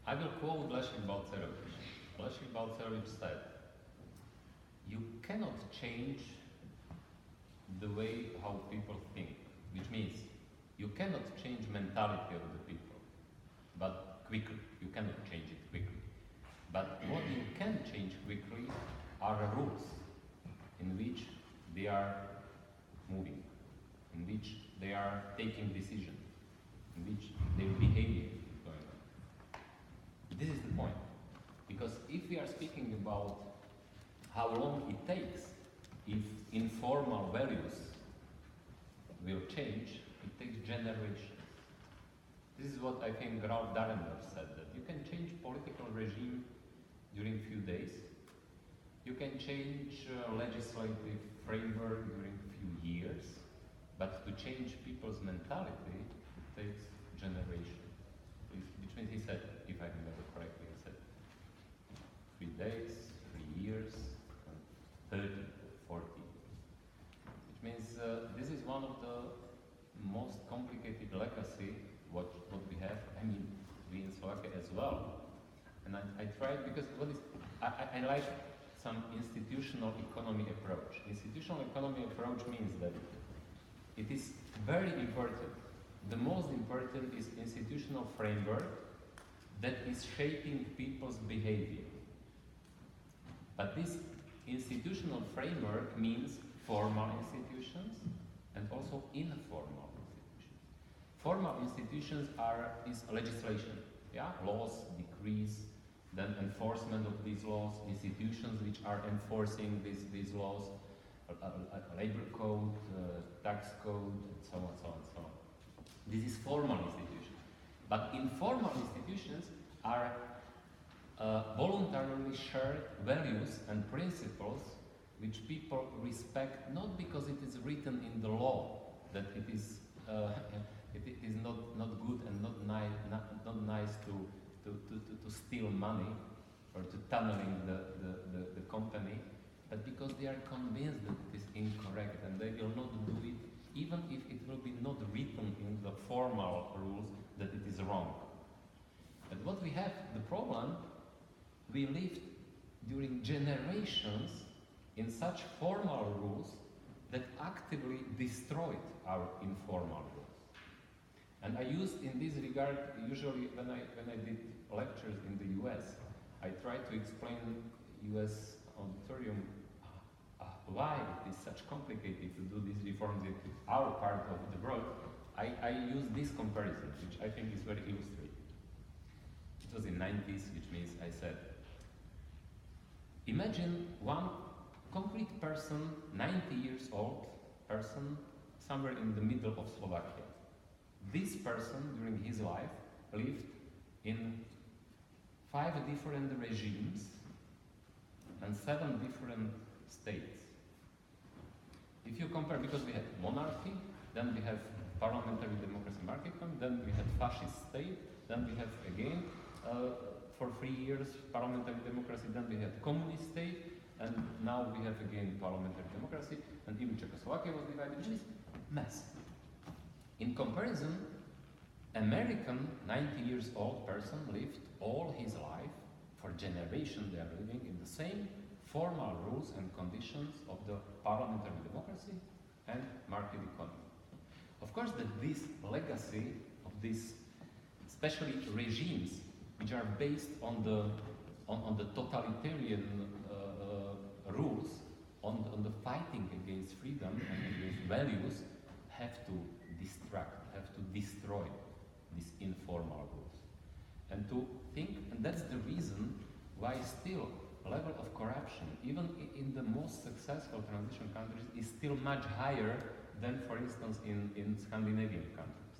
I will quote Leszek Balcerowicz. Leszek Balcerowicz said, "You cannot change the way how people think," which means you cannot change mentality of the people, but quickly. You cannot change it quickly. But what you can change quickly are rules in which they are moving, in which they are taking decisions, in which their behavior is going on. This is the point. Because if we are speaking about how long it takes, if informal values will change, it takes generations. This is what I think Ralph Dahrendorf said, that you can change political regime during few days, you can change legislative framework during few years, but to change people's mentality, it takes generations. Which means he said, if I remember correctly, he said 3 days, 3 years, 30, 40. Which means this is one of the most complicated legacy what we have. I mean, we in Slovakia as well. And I tried, because I like some institutional economy approach. Institutional economy approach means that it is very important. The most important is institutional framework that is shaping people's behavior. But this institutional framework means formal institutions and also informal institutions. Formal institutions is legislation, laws, decrees, then enforcement of these laws, institutions which are enforcing these laws, labor code, tax code, and so on, so on, so on. This is formal institutions. But informal institutions are voluntarily shared values and principles which people respect, not because it is written in the law that it is not good and not nice to steal money or to tunneling the company, but because they are convinced that it is incorrect and they will not do it, even if it will be not written in the formal rules that it is wrong. But what we have, the problem, we lived during generations in such formal rules that actively destroyed our informal rules. And I used in this regard, usually when I did lectures in the US, I tried to explain US auditorium why it is such complicated to do these reforms in our part of the world. I use this comparison, which I think is very illustrative. It was in 90s, which means I said, imagine one concrete person, 90 years old person, somewhere in the middle of Slovakia. This person, during his life, lived in 5 different regimes and 7 different states. If you compare, because we had monarchy, then we have parliamentary democracy market economy, then we had fascist state, then we have again, for 3 years, parliamentary democracy, then we had communist state, and now we have again parliamentary democracy, and even Czechoslovakia was divided, which is mess. In comparison, American 90 years old person lived all his life, for generations they are living in the same formal rules and conditions of the parliamentary democracy and market economy. Of course, that this legacy of these, especially regimes, which are based on the totalitarian rules, on the fighting against freedom and against values, have to destroy these informal rules. And to think, and that's the reason why still level of corruption, even in the most successful transition countries, is still much higher than, for instance, in Scandinavian countries.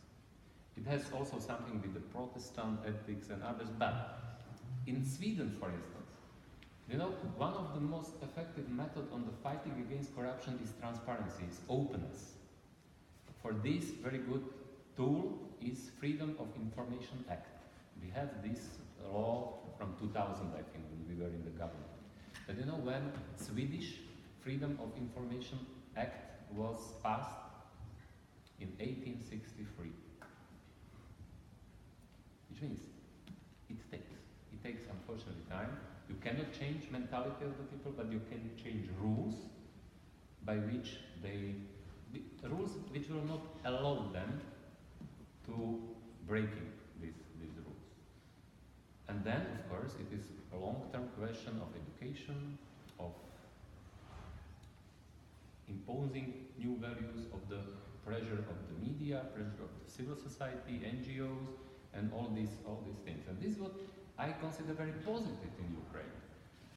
It has also something with the Protestant ethics and others, but in Sweden, for instance, one of the most effective methods on the fighting against corruption is transparency, is openness. For this very good tool is Freedom of Information Act. We have this law from 2000, I think, when we were in the government. But when Swedish Freedom of Information Act was passed in 1863, which means it takes unfortunately, time. You cannot change mentality of the people, but you can change rules by which rules which will not allow them to breaking these rules. And then, of course, it is a long-term question of education, of imposing new values, of the pressure of the media, pressure of the civil society, NGOs, and all these things. And this is what I consider very positive in Ukraine.